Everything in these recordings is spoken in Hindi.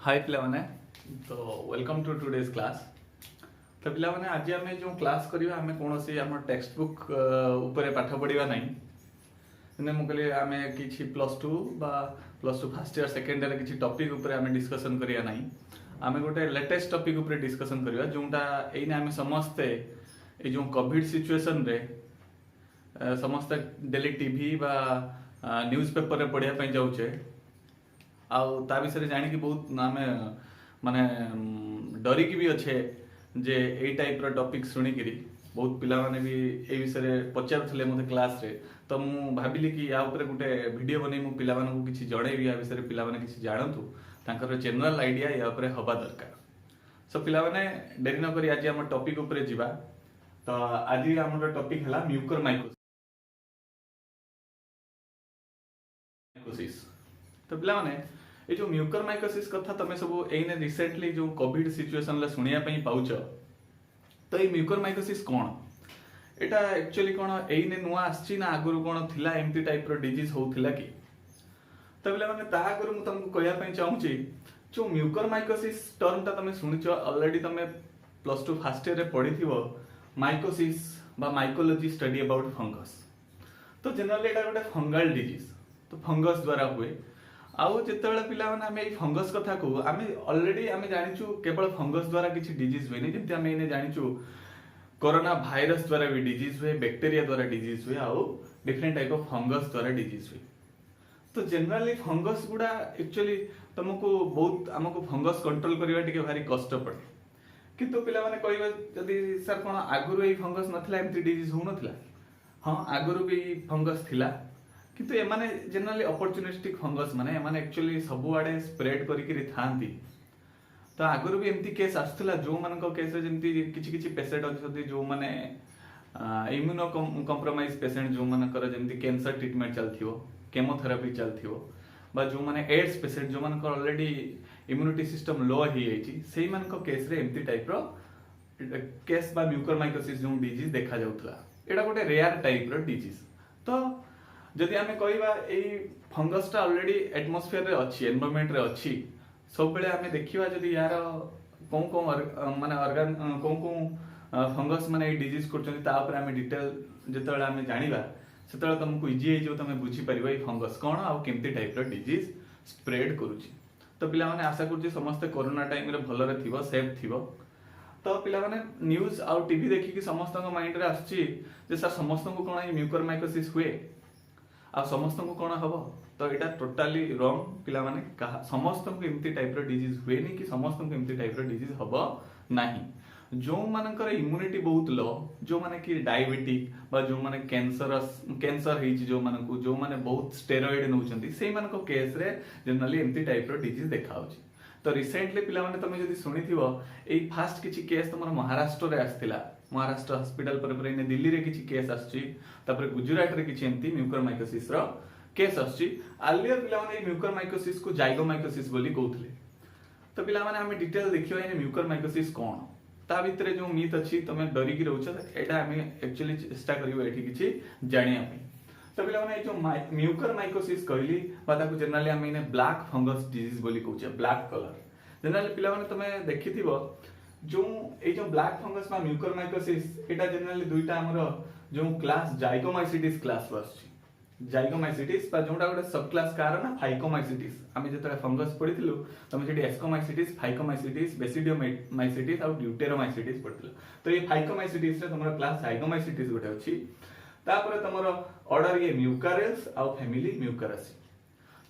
हाय पिलाने तो वेलकम टू टुडेज क्लास। तो पिलाने आज आम जो क्लास करिया आम कौन सी आम टेक्स्ट बुक ऊपर पाठ पढ़ा ना मुझे आम कि plus two first year second year किसी टॉपिक ऊपर आम डिस्कशन करिया ना आम गोटे लेटेस्ट टॉपिक ऊपर डिस्कशन करिया जोटा एने आम समस्ते ये जो कोविड सिचुएशन रे समस्ते डेली टीवी बा न्यूज़ पेपर रे पढ़िया जाऊचे आउ ता विषय जानिकी बहुत आम माने डरिकी भी अच्छे जे ए टाइप रो टॉपिक शुणिकी बहुत पिला माने भी ए विषय पचारुले मते क्लास रे तो मु भाबिली कि या ऊपर गोटे वीडियो बनै मु पिला मानकु किछि जणैबी या विषय पिला माने किछि जानतु तांकर जनरल आइडिया या ऊपर हबा दरकार। सो पिला माने देरी न करी आज हम टॉपिक ऊपर जिबा। तो आज हमर टॉपिक हला म्यूकरमाइकोसिस। तो पिला माने ये जो म्यूकरमाइकोसिस कथा तमे सब एने रिसेंटली जो कोविड सिचुएशन ला सुनिया पई पाउछ। तो ये म्यूकरमाइकोसिस कोन एटा एक्चुअली कोन एने नुवा आछि ना आगुरु कोन थिला एम्ति टाइप रो डिजीज होउथिला कि। तो पिला माने ता आगुरु मु तुमको कहया पई चाहूची जो म्यूकरमाइकोसिस टर्म ता तमे सुनिछ ऑलरेडी तमे प्लस 2 फर्स्ट ईयर रे पढिथिबो माइकोसिस बा माइकोलॉजी स्टडी अबाउट फंगस। तो जनरली एटा गोटे फंगल डिजीज तो फंगस द्वारा हुए आउ जितेबाला पिला माने आमे फंगस कथा को आमे ऑलरेडी आमे जानिछु केवल फंगस द्वारा किछि डिजीज हुए नै जेंति आमे इने जानिछु कोरोना वायरस द्वारा भी डिजीज हुए बैक्टीरिया द्वारा डिजीज हुए आउ डिफरेंट टाइप ऑफ फंगस द्वारा डिजीज हुए। तो जनरली फंगस गुडा एक्चुअली तुमको बहुत हमको फंगस कंट्रोल करबा टिके भारी कष्ट पड़े किंतु पिला माने कहबे जदी सर कोन आगुरु ए फंगस नथिला एम्ति डिजीज हो नथिला। हां आगुरु भी फंगस थिला किंतु एमाने जनरली अपॉर्चुनिस्टिक फंगस माने एमाने एक्चुअली सब आडे स्प्रेड करिकि थांती। तो आगुरु भी एम्ति केस आस्तला जो मानको केस जेंति किछि किछि पेशेंट अछथि जो माने इम्यूनो कॉम्प्रोमाइज पेशेंट जो मानकर जेंति कैंसर ट्रीटमेंट चलथियो केमोथेरेपी चलथियो बा जो माने एड्स पेशेंट जो मानकर ऑलरेडी इम्यूनिटी सिस्टम लो ही एछि सेही मानको केस रे एम्ति टाइप रो केस बा म्यूकरमाइकोसिस जो डिजीज देखा जाउथला एडा गोटे रेयर टाइप रो डिजीज। तो जदि आमे कहबा ए फंगस टा ऑलरेडी एटमॉस्फेयर रे अछि एनवायरनमेंट रे अछि सब बेले आमे देखिबा जदि यार कोन माने ऑर्गन कोन फंगस माने ए डिजीज करछन ता ऊपर आमे डिटेल जतले आमे जानिबा सेतले तुमको इजी हे जो तमे बुझी परिबा ए फंगस कोन आ केमती टाइप रो डिजीज स्प्रेड करूची। तो पिला माने आशा करछि समस्त कोरोना टाइम रे भलो रे थिबो सेफ थिबो। तो पिला माने न्यूज़ आ टीवी देखि कि समस्त माइंड रे आछि जे सर समस्त को कोन ए म्यूकरमाइकोसिस हुए आ समस्त को कौन हम तो यहाँ टोटाली रंग पिला माने कहा समस्त को एमती टाइप रो डिजीज हुए नहीं कि समस्त को एमती टाइप रो डिजीज हम नहीं। जो मानकर इम्यूनिटी बहुत लो जो माने कि डायबिटिक बा जो माने कैंसर हेछि जो माने बहुत स्टेरॉइड नउचंती सेही मानको केस रे जनरली एमती टाइप रो डिजीज देखा होछि। तो रिसेंटली पिला माने तमे जदि सुनिथिबो एई फास्ट किछि केस तमर महाराष्ट्र रे आस्थिला महाराष्ट्र हॉस्पिटल पर इने दिल्ली रे किछि केस आछि तापर गुजरात रे किछि एमती म्यूकरमाइकोसिस रो केस आछि। आलियर पिला माने म्यूकरमाइकोसिस को जाइगोमाइकोसिस बोली कहउथले। तो पिला माने हम डिटेल देखियो एने म्यूकरमाइकोसिस कोन ता भितरे जो मिथ अछि तमे डरी कि रहउछ एटा हम एक्चुअली चेष्टा करियो एठी किछि जानिया पई। तो पिला माने जो म्यूकरमाइकोसिस कहली बा ताको जनरली हम इने ब्लैक फंगस डिजीज बोली कहउछ ब्लैक कलर। जनरली पिला माने तमे देखिथिबो जो ए जो ब्लैक फंगस बा म्यूकरमाइकोसिस एटा जनरली दुईटा हमर जो क्लास जाइगोमाइसिटिस क्लास वास जाइगोमाइसिटिस बा जोटा गोटे सब क्लास कार ना फाइकोमाइसिटिस आमे जतरा फंगस पढिथिलु तमे जेडी एस्कोमाइसिटिस फाइकोमाइसिटिस बेसिडियोमाइसिटिस और ड्यूटेरोमाइसिटिस पढिथिलु। तो ये फाइकोमाइसिटिस रे तमरा क्लास जाइगोमाइसिटिस गोटे अछि तापर तमरो ऑर्डर ये म्यूकरेल्स और फैमिली म्यूकरेसी।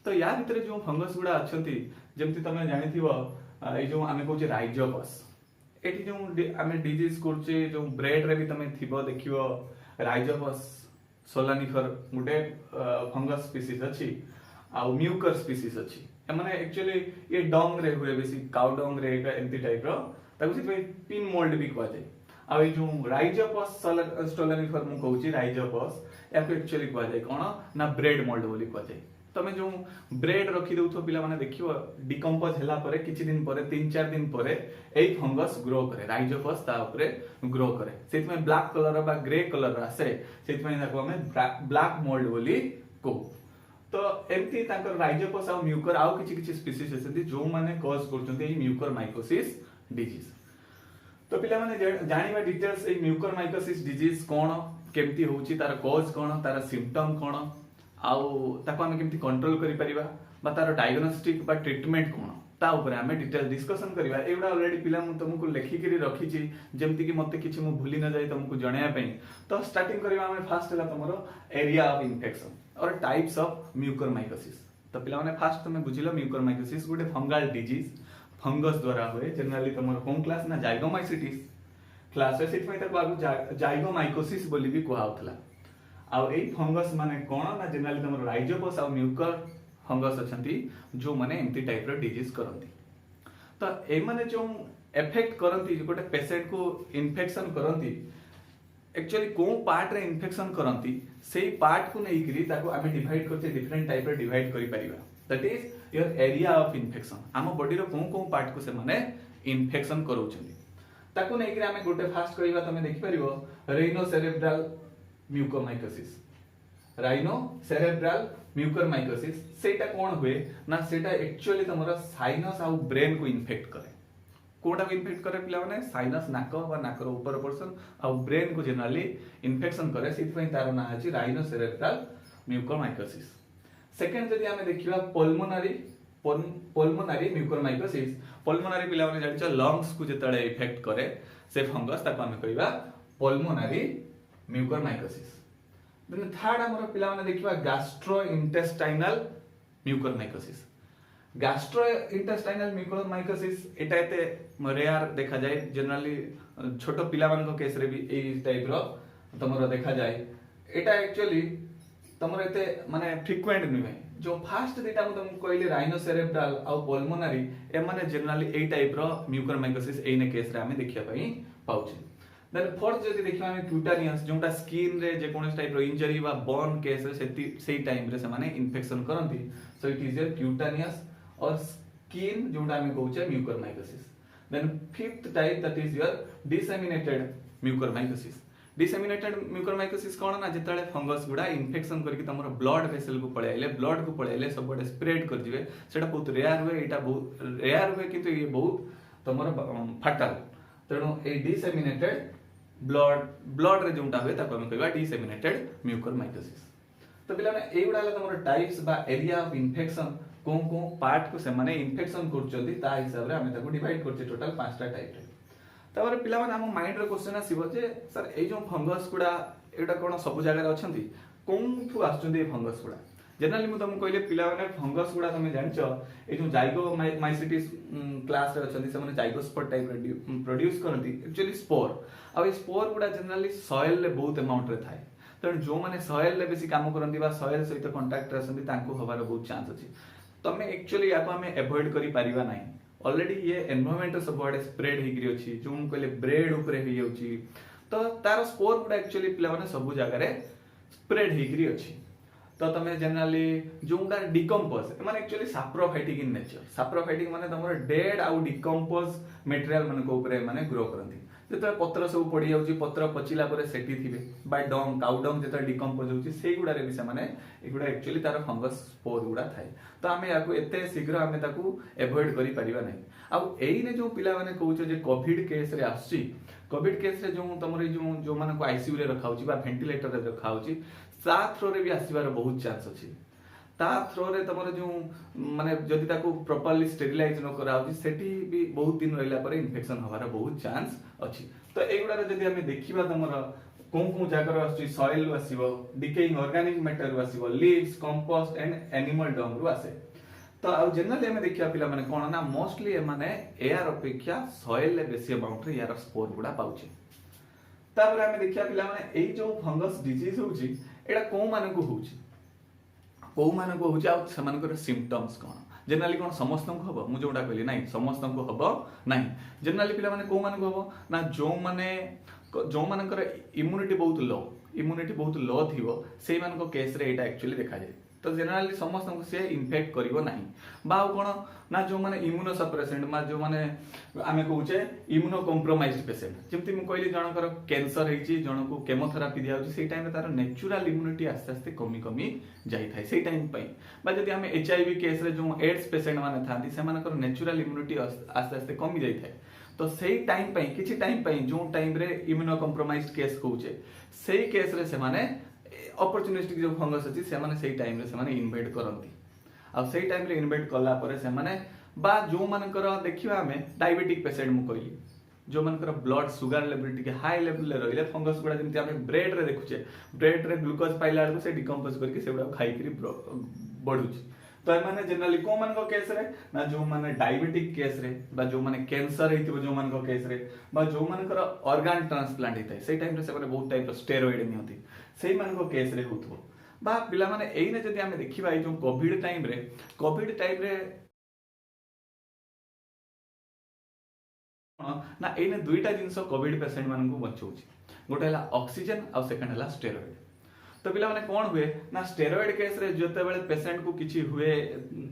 तो या भितरे जो फंगस गुडा अछंती जेमति तमे जानिथिबो ए जो आमे कहूचे राइजोपस एटी जो आमे डिजीज करचे जो ब्रेड रे भी तमे थिबो देखिबो राइजोपस सोलानिफर गुटे फंगस स्पीसीज अछि आ म्यूकर स्पीसीज अछि माने एक्चुअली ये डंग रे हुए बेसी काउ डंग रे एमती टाइप रो ताकु सिपे पिन मोल्ड भी कहै जाय। आ ए जो राइजोपस सोलानिफर मु कहूची राइजोपस याको एक्चुअली कहै जाय कोन ना ब्रेड मोल्ड बोली कहै जाय। तमे जो ब्रेड रखी दउथो पिला माने देखियो डिकम्पोज हला परे किछि दिन परे 3-4 दिन परे एई फंगस ग्रो करे राइजोपस ता ऊपर ग्रो करे सेति में ब्लैक कलर बा ग्रे कलर आसे सेति में ताको हमें ब्लैक मोल्ड बोली को। तो एमती तांकर राइजोपस आ म्यूकर आउ किछि स्पीसीज अछंती जो माने कॉज करचंती ए म्यूकरमाइकोसिस डिजीज। तो पिला माने जानिबा डिटेल्स ए म्यूकरमाइकोसिस डिजीज कोन केमती होउची तार कॉज कोन तार सिम्पटम कोन आउ ताको हम केमती कंट्रोल करि परिबा बा तार डायग्नोस्टिक बा ट्रीटमेंट कोन ता ऊपर हमें डिटेल डिस्कशन करिबा। एगुडा ऑलरेडी पिला मु तुमको लेखि करी रखी छी जेमती कि मते किछि मु भूली न जाय तुमको जणाया पई। तो स्टार्टिंग करिबा हमें फास्ट हला तमरो एरिया ऑफ इन्फेक्शन और टाइप्स ऑफ म्यूकरमाइकोसिस। तो पिला माने फास्ट तुमे बुझिलो म्यूकरमाइकोसिस गोटे फंगल डिजीज फंगस द्वारा होए जनरली तमरो कोन क्लास ना जाइगोमाइसिटिस क्लास है सिट में तक बागु जाइगोमाइकोसिस बोली भी कुहा होतला। आ एई फंगस माने कोन ना जनरली तमरो राइजोपस आ म्यूकर फंगस अछंती जो माने एमती टाइप रो डिजीज करंती। तो ए माने जो इफेक्ट करंती गोटे पेशेंट को इन्फेक्शन करंती एक्चुअली को पार्ट रे इन्फेक्शन करंती सेही पार्ट को नै करी ताको आमे डिवाइड करते डिफरेंट टाइप रे डिवाइड करि परिबा। That is your area of infection आम बॉडी रो को पार्ट को से माने इन्फेक्शन करूछंती ताको नै करी आमे गोटे फास्ट करिबा तमे देखि परिबो राइनोसेरेब्रल म्यूकरमाइकोसिस। राइनोसेरेब्रल म्यूकरमाइकोसिस सेटा कोन हुए ना सेटा एक्चुअली तमरा साइनस आ ब्रेन को इन्फेक्ट करे। कोटा को इन्फेक्ट करे पिला माने साइनस नाक बा नाकर ऊपर पोर्शन आ ब्रेन को जनरली इन्फेक्शन करे सिथ पई तार ना अछि राइनोसेरेब्रल म्यूकरमाइकोसिस। सेकंड जदि हमें देखिबा पल्मोनारी म्यूकरमाइकोसिस पल्मोनारी पिला माने जानि छ लंग्स को जेतळे इफेक्ट करे से फंगस ताको हमें कहिबा पल्मोनारी म्यूकरमाइकोसिस। देन थर्ड हमर पिला माने देखिबा गैस्ट्रोइंटेस्टाइनल म्यूकरमाइकोसिस। गैस्ट्रोइंटेस्टाइनल म्यूकरमाइकोसिस एटा एते रेयर देखा जाए जनरली छोटो पिला मान को केस रे भी ए टाइप रो तमरो देखा जाए। एटा एक्चुअली तमरो एते माने फ्रीक्वेंट नुहे जो फास्ट देटा मु तुमको कहले राइनोसेरेब्रल आ पल्मोनारी ए माने जनरली ए टाइप रो म्यूकरमाइकोसिस एने केस रे हमें देखिया पई पाउछे। देन फोर्थ जदि देखिबा हमें क्यूटानियस जोटा स्किन रे जे कोन टाइप रो इंजरी बा बर्न केस रे सेही टाइम रे से माने इन्फेक्शन करंती so it is your cutaneous और स्किन जोटा हमें कहउचे mucormycosis. Then fifth type that is your disseminated mucormycosis. Disseminated mucormycosis कोन ना जेतले फंगस गुडा इन्फेक्शन करके तमरो ब्लड वेसल को पळाइले ब्लड को पळाइले सब बडे स्प्रेड कर दिबे सेटा बहुत रेयर हुए एटा बहुत रेयर हुए किंतु ये बहुत तमरो फाटल तेणु ए डिसेमिनेटेड ब्लड रे जोटा हुए ताको हम कहबा डिसेमिनेटेड म्यूकरमाइकोसिस। तो पिला माने एगुडा तमरो टाइप्स बा एरिया ऑफ इन्फेक्शन को पार्ट को से माने इन्फेक्शन करचोदी ता हिसाब रे हम ताको डिवाइड करचे टोटल पांचटा टाइप रे। तापर पिला माने हम माइंड रे क्वेश्चन आसीबो जे सर ए जो फंगस गुडा एटा कोन सब जगह रे अछंती कोनठु आछंती ए फंगस गुडा जनरली मु तुमको कहले पिला माने फंगस गुडा तुम जानचो ए जो जाइगोमाइसिटिस क्लास रे अछंती से माने जाइगोस्पोर टाइप रे प्रोड्यूस करंती एक्चुअली स्पोर आ ए स्पोर गुडा जनरली सॉइल रे बहुत अमाउंट रे थाए तेणु जो माने सॉइल रे बेसी काम करंती बा सॉइल सहित कांटेक्ट रे असंती तांको हबार बहुत चांस अछि। तमे एक्चुअली याको हमें अवॉइड करि परिबा नाही ऑलरेडी ये एनवायरनमेंट सब बडे स्प्रेड हे गिरी अछि जो हम कहले ब्रेड ऊपर हे जाउची तो तार स्पोर गुडा एक्चुअली पिला माने सब जगह रे स्प्रेड हे गिरी अछि। तो तमे जनरली जोंडा डिकम्पोज माने actually saprophytic in nature saprophytic माने तमरो डेड आउ डिकम्पोज मटेरियल माने को ऊपर माने ग्रो करंती जेते पत्र सब पड़ी जाउची पत्र पचिला परे सेठी थिबे बाय डंग काउ डंग जेते डिकम्पोज होउची सेही गुडा रे भी से माने एगुडा एक्चुअली तार फंगस स्पोर गुडा थाए। तो आमे याकू एते शीघ्र आमे ताकू अवॉइड करि परिबा नै। आ एई ने जो पिला माने कहउछ जे कोविड केस रे आछि कोविड केस रे जो तमरो जो माने को आईसीयू रे रखा होची बा वेंटिलेटर रे रखा होची सा थ्रो रे भी आसीबार बहुत चांस अछि। ता थ्रो रे तमरो जो माने जदि ताको प्रॉपर्ली स्टेरिलाइज न करा होची सेठी भी बहुत दिन रहला पर इन्फेक्शन होबार बहुत चांस अछि। तो एगुडा रे जदि हमें देखिबा तमरो कोन जगह आछि सॉइल आसीबो डिकेइंग ऑर्गेनिक मैटर आसीबो leaves compost and animal dung रु आसे। तो आ जनरली हमें देखिया पिला माने कोन ना मोस्टली ए माने एयर अपेक्षा सॉइल ले बेसी अमाउंट रे यार स्पोर गुडा पाउची। तापर हमें देखिया पिला माने एई जो फंगस डिजीज होची एडा को माने को होची आ सेमानकर सिम्पटम्स कोन जनरली कोन समस्त को हबो मु जोडा कहली नाही समस्त को हबो नाही जनरली पिला माने को माने को हबो ना जो मानकर इम्यूनिटी बहुत लो थिबो सेही मान को केस रे एटा एक्चुअली देखा जाय। तो जनरली समस्त सी इनफेक्ट करिवो नहीं बा कौन ना जो माने इम्यूनो सप्रेसेंट मा जो माने आमे कहूचे इम्यूनो कॉम्प्रोमाइज्ड पेशेंट जमती मु कहली जनकर कैंसर हेची जनकु केमोथेरापी दिया होची सेई टाइम रे तार नेचुरल इम्यूनिटी आस्ते आस्ते कमी कमी जाई थाए सेई टाइम पई बा जदी आमे एचआईवी केस रे जो एड्स पेशेंट माने थांती से मानकर नेचुरल इम्यूनिटी आस्ते आस्ते कमी जाई थाए तो सेई टाइम पई किछि टाइम पई जो टाइम रे इम्यूनो कॉम्प्रोमाइज्ड केस कहूचे सेई केस रे से माने अपॉर्चुनिस्टिक जो फंगस अछि से माने सेई टाइम रे से माने इन्वेट करंती आ सेई टाइम रे इन्वेट कला परे से माने बा जो मानकर देखिबा हमें डायबिटिक पेशेंट मु कहली जो मानकर ब्लड सुगर लेवल टिके हाई लेवल रे रहिले फंगस गुडा जेमति हमें ब्रेड रे देखुचे ब्रेड रे ग्लूकोज पाइला से डिकम्पोज करके सेगुडा खाई करी बढ़ुची तो माने जनरली को मान केस रे ना जो माने डायबिटिक केस रे बा जो माने कैंसर हेतिबो जो मान केस रे बा जो मानकर ऑर्गन ट्रांसप्लांट हेतै सेई टाइम रे से बहुत टाइप स्टेरॉइड नियंती सेई मान केस रे होतबो बा पिला माने एइने जदी हमें देखिबा जो कोविड टाइम रे ना एइने दुईटा जिंस कोविड पेशेंट मान को बचाउची गोटे हला ऑक्सीजन आ सेकंड हला स्टेरॉइड तो पिला माने कोन हुए ना स्टेरॉइड केस रे जते बेले पेशेंट को किछि हुए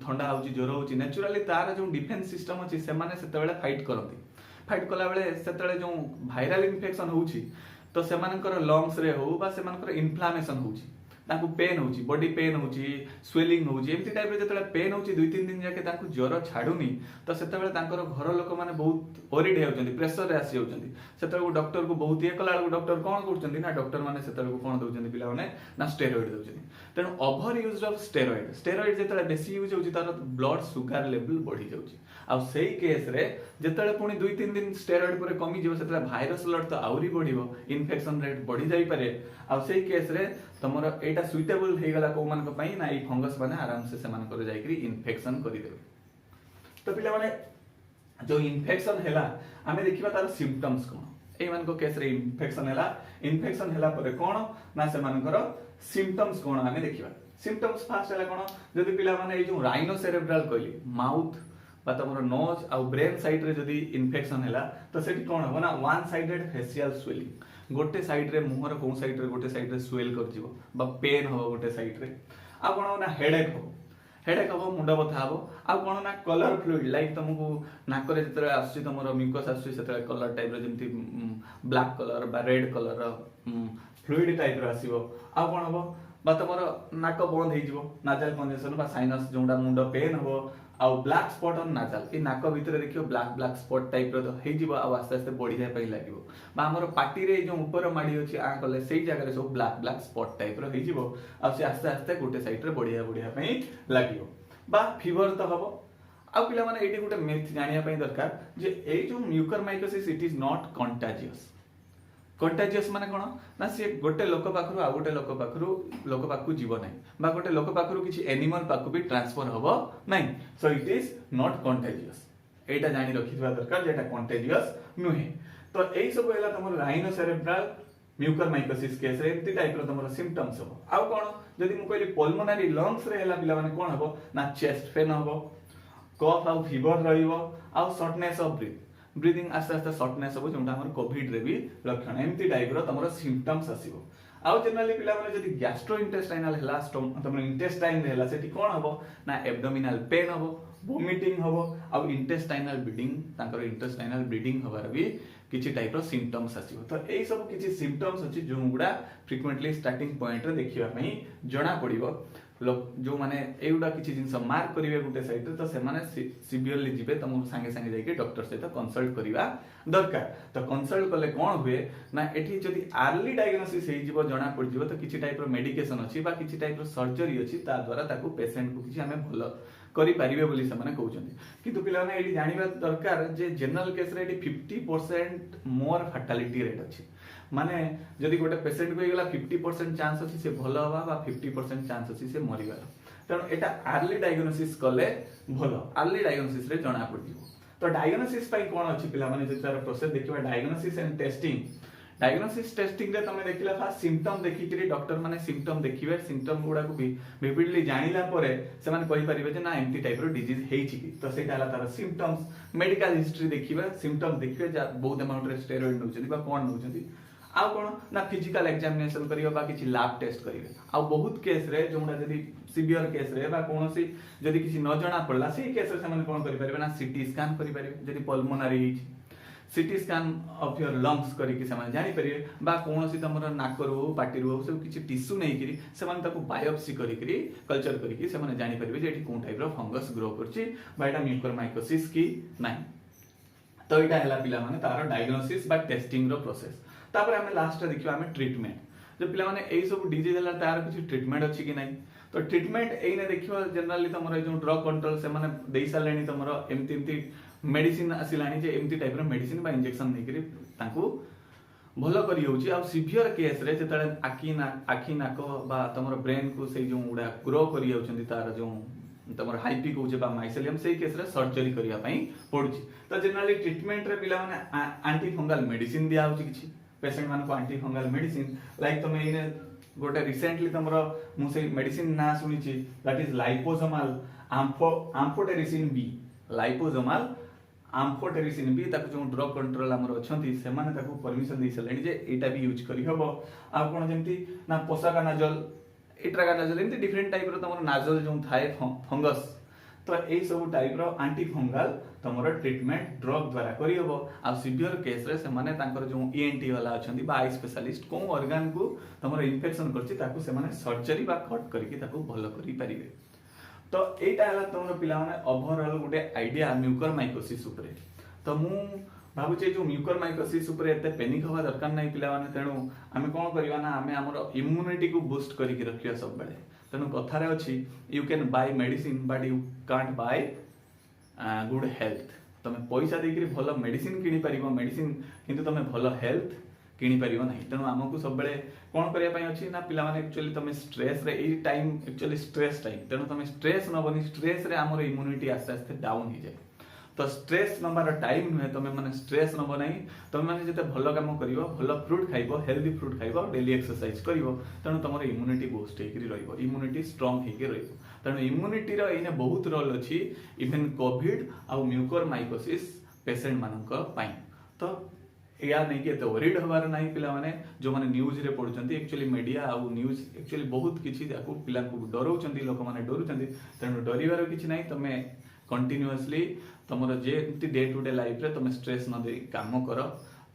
ठंडा होची ज्वर होची नेचुरली तार जो डिफेंस सिस्टम अछि से माने सेते बेले फाइट करंती फाइट कला बेले सेते बेले जो वायरल इन्फेक्शन होची तो से मानकर लंग्स रे हो बा से मानकर इन्फ्लेमेशन होची ताकू पेन होची बॉडी पेन होची स्वेलिंग होची एमती टाइप रे जतले पेन होची 2-3 दिन जाके ताकू ज्वर छाडुनी तो सेते बेले तांकर घर लोक माने बहुत ओरिड हेउचंदी प्रेशर रे आसी होउचंदी सेते बेले डॉक्टर को बहुत ये कला डॉक्टर कोन करचंदी ना डॉक्टर माने सेते बेले कोन दउचंदी पिला माने ना स्टेरॉइड दउचंदी तेन ओवर यूज ऑफ स्टेरॉइड जतले बेसी यूज होची तार ब्लड सुगर लेवल बढ़ी जाउची आ सेई केस रे जतले पुनी 2-3 दिन स्टेरॉइड पर कमी जेबो सेतले वायरस लोड तो आउरी बढ़िबो इन्फेक्शन रेट बढ़ी जाई पारे आ सेई केस रे तमरो एटा सुइटेबल हे गला को मान को पई ना ई फंगस माने आराम से मान कर जाई करी इन्फेक्शन करि देबे तो पिला माने जो इन्फेक्शन हैला हमें देखिबा तार सिम्पटम्स कोन ए मान को केस रे इन्फेक्शन हैला परे कोन ना से मान कर सिम्पटम्स कोन हमें देखिबा सिम्पटम्स फास्ट हैला कोन जदी पिला माने ए जो राइनोसेरेब्रल कहली माउथ बा तमरो नोज आ ब्रेन साइड रे जदी इन्फेक्शन हैला तो सेठी कोन हो ना वन साइडेड फेशियल स्वेलिंग गोटे साइड रे मुहर को साइड रे गोटे साइड रे स्वेल कर जिवो बा पेन हो गोटे साइड रे आ कोन ना हेडेक हो मुंड बथा हो आ कोन ना कलर फ्लूइड लाइक तुमको नाक रे जतरे आसी तमरो म्यूकस आसी सेतरे कलर टाइप रे जेमति ब्लैक कलर बा रेड कलर फ्लूइड टाइप रे आसीबो आ कोन हो बा तमरो नाक बंद हे जिवो नाजल कंजेशन बा साइनस जोंडा मुंड पेन हो आ ब्लैक स्पॉट ऑन नाजल ए नाक भीतर देखियो ब्लैक स्पॉट टाइप रो हे जिवो आ आस्ते आस्ते बढ़ी जाय पई लागिवो बा हमर पार्टी रे जो ऊपर माडी अछि आ कले सेई जगह रे सब ब्लैक स्पॉट टाइप रो हे जिवो आ से आस्ते आस्ते गोटे साइड रे बढ़िया पई लागिवो बा फीवर तो हबो आ पिला माने एटी गोटे मिथ जानिया पई दरकार जे ए जो mucormycosis it is not contagious माने कोन ना से गोटे लोक पाखरु आ गोटे लोक पाखरु जीव नै बा गोटे लोक पाखरु किछि एनिमल पाखु भी ट्रांसफर हबो नै सो इट इज नॉट कंटाजियस एटा जानि रखिबा दरकार जेटा कंटाजियस नुहे तो एई सब हैला तमर राइनोसेरेब्रल म्यूकरमाइकोसिस केस रे एती टाइप रो तमर सिम्पटम्स हबो आ कोन जदी मु कहली पल्मोनरी लंग्स रे हैला पिला माने कोन हबो ना चेस्ट पेन हबो कफ आ फीवर रहिबो आ शॉर्टनेस ऑफ ब्रीथिंग आस्ते आस्ते शॉर्टनेस हबो जोंटा हमर कोविड रे भी लक्षण एमती टाइप रो तमरो सिम्पटम्स आसीबो आउ जनरली पिला माने जदी गैस्ट्रोइंटेस्टाइनल हैला तमरो इंटेस्टाइन रे हैला सेठी कोन हबो ना एब्डोमिनल पेन हबो वोमिटिंग हबो आउ इंटेस्टाइनल ब्लीडिंग तांकर इंटेस्टाइनल ब्लीडिंग हबार भी किछि टाइप रो सिम्पटम्स आसीबो तो एई सब किछि सिम्पटम्स अछि जो गुडा फ्रीक्वेंटली स्टार्टिंग पॉइंट रे देखिबा पई जणा पड़िबो जो माने एउडा किछि जिंस मार्क करिवे गुटे साइड रे तो से माने सिवियरली जिवे तमु संगे संगे जाके डॉक्टर से कंसल्ट करिवा दरकार तो कंसल्ट कले कोन हुए ना एठी जदी अर्ली डायग्नोसिस हे जिवो जणा पड़ जिवो तो किछि टाइप रो मेडिकेशन अछि बा किछि टाइप रो सर्जरी अछि ता द्वारा ताकू पेशेंट को किछि हमें भलो करि परिबे बोली से माने कहउछन्ती किंतु पिला ने एठी जानिबा दरकार जे जनरल केस रे एठी 50% मोर फैटालिटी रेट अछि माने जदि गोटे पेशेंट को गला 50% चांस अछि से भलो हवा बा 50% चांस अछि से मरिबार तण एटा अर्ली डायग्नोसिस कले भलो अर्ली डायग्नोसिस रे जणा पड़िबो तो डायग्नोसिस पई कोन अछि पिला माने जे तार प्रोसेस देखिबा डायग्नोसिस एंड टेस्टिंग रे तमे देखिला फास्ट सिम्पटम देखि कि डॉक्टर माने सिम्पटम देखिबे सिम्पटम गुडा को भी विविडली जानिला परे से माने कहि परिबे जे ना एमती टाइप रो डिजीज हेइ छि कि तो सेटा हला तार सिम्पटम्स मेडिकल हिस्ट्री देखिबे सिम्पटम देखिबे जा बहुत अमाउंट रे स्टेरॉइड नउछथि बा कोन नउछथि आउ कौन ना फिजिकल एग्जामिनेशन करियो बा किछि लैब टेस्ट करिवे आ बहुत केस रे जोंडा जदी सिवियर केस रे बा कोनोसी जदी किछि न जणा पड़ला सेही केस रे से माने कोन करि परिबे ना सीटी स्कैन करि परिबे जदी pulmonary CT scan of your lungs करिकि से माने जानि परिबे बा कोनोसी तमरो नाकरो पाटिरो सब किछि टिश्यू नै करी से माने ताको बायोप्सी करिकि कल्चर करिकि से माने जानि परिबे जे एठी कोन टाइप रो फंगस ग्रो करछि बा एटा म्यूकोरमाइकोसिस की नै तो एटा हला पिला माने तारो डायग्नोसिस बा टेस्टिंग रो प्रोसेस तापर हमें लास्ट देखिबा हमें ट्रीटमेंट जो पिला माने एई सब डिजीज हला तार किछि ट्रीटमेंट अछि कि नै तो ट्रीटमेंट एइने देखिबा जनरली तमरो जो ड्रग कंट्रोल से माने देई सालेनी तमरो एमती मेडिसिन आसिलानी जे एमती टाइप रो मेडिसिन बा इंजेक्शन नै करी तांकू भलो करी होउची आ सिवियर केस रे जेतळे आखी नाक बा तमरो ब्रेन को से जो उडा ग्रो करी होउचंदी तार जो तमरो हाइपी कहूचे बा माइसेलियम से केस रे सर्जरी करिया पई पडुची तो जनरली ट्रीटमेंट रे पिला माने एंटी फंगल मेडिसिन दिया होउची किछि पेशेंट मान को एंटी फंगल मेडिसिन लाइक तमे इने गोटे रिसेंटली तमरो मु से मेडिसिन ना सुनिची that is liposomal amphotericin B liposomal amphotericin B ताको जो ड्रग कंट्रोल हमर अछंती से माने ताको परमिशन दै सलेनी जे एटा भी यूज करी हबो आ कोन जेंती ना पोसाका नाजल इट्राका नाजल एमती डिफरेंट टाइप रो तमरो नाजल जो थाए फंगस तो ए सब टाइप रो एंटी फंगल तमरो ट्रीटमेंट ड्रग द्वारा करी हबो आ सिवियर केस रे से माने तांकर जो ईएनटी वाला अछंती बा आई स्पेशलिस्ट को ऑर्गन को तमरो इन्फेक्शन करछि ताको से माने सर्जरी बा कट करके ताको भलो करी परिबे तो एटा हला तमरो पिला माने ओवरऑल गुटे आईडिया म्यूकोरमाइकोसिस ऊपर तो मु भाबुचे जो म्यूकोरमाइकोसिस ऊपर एते पैनिक होवा दरकार नै पिला माने तेनु आमे कोन करिवा ना आमे हमरो इम्यूनिटी को बूस्ट करी के रखिया सब बेले तेनु कथारे अछि you can buy medicine but you can't buy good health तमे पैसा देकरी भलो मेडिसिन किनि परिबो मेडिसिन किंतु तमे भलो हेल्थ किनि परिबो नै तेनु हमकु सब बेले कोन करिया पई अछि ना पिला माने एक्चुअली तमे स्ट्रेस रे ए टाइम एक्चुअली स्ट्रेस टाइम तेनु तमे स्ट्रेस न बनी स्ट्रेस रे हमरो इम्यूनिटी आस्ते आस्ते डाउन हो जाय तो स्ट्रेस नंबर टाइम नुहे तुम मैंने स्ट्रेस नब ना तुम मैंने जिते भल कम कर भल फ्रुट खाइब हेल्दी फ्रुट खाइब डेली एक्सरसाइज कर तेणु तुम इम्यूनिटी बूस्ट हो इम्यूनिटी स्ट्रॉन्ग होकर तेणु इम्यूनिटी रे बहुत रोल अच्छी इवेन कोविड आउ म्यूकोरमाइकोसिस पेशेंट मानक तो या नहीं कि वरीड हबार ना पिला माने जो माने न्यूज रे पढुचंती एक्चुअली मीडिया आ न्यूज एक्चुअली बहुत किछि ताको पिला को डराउचंती लोक माने डरुचंती तेणु डरिवार किछि नै तमे कंटिन्यूअसली तुमर जे डे टू डे लाइफ रे तुम स्ट्रेस न दे काम कर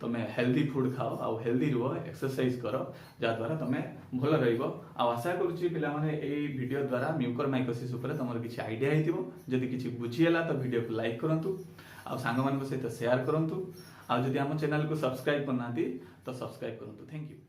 तुम हेल्दी फूड खाओ आ हेल्दी रुह एक्सरसाइज कर जा द्वारा तुम भल रहिबो आ आशा करूची पिला माने एई वीडियो द्वारा म्यूकोरमाइकोसिस ऊपर तुमर किछि आईडिया हेतिबो जदि किछि बुझी हला तो वीडियो को लाइक करंतु आ सांग मान को सहित शेयर करंतु आ जदि हम चैनल को सब्सक्राइब करनाती तो सब्सक्राइब करंतु थैंक यू।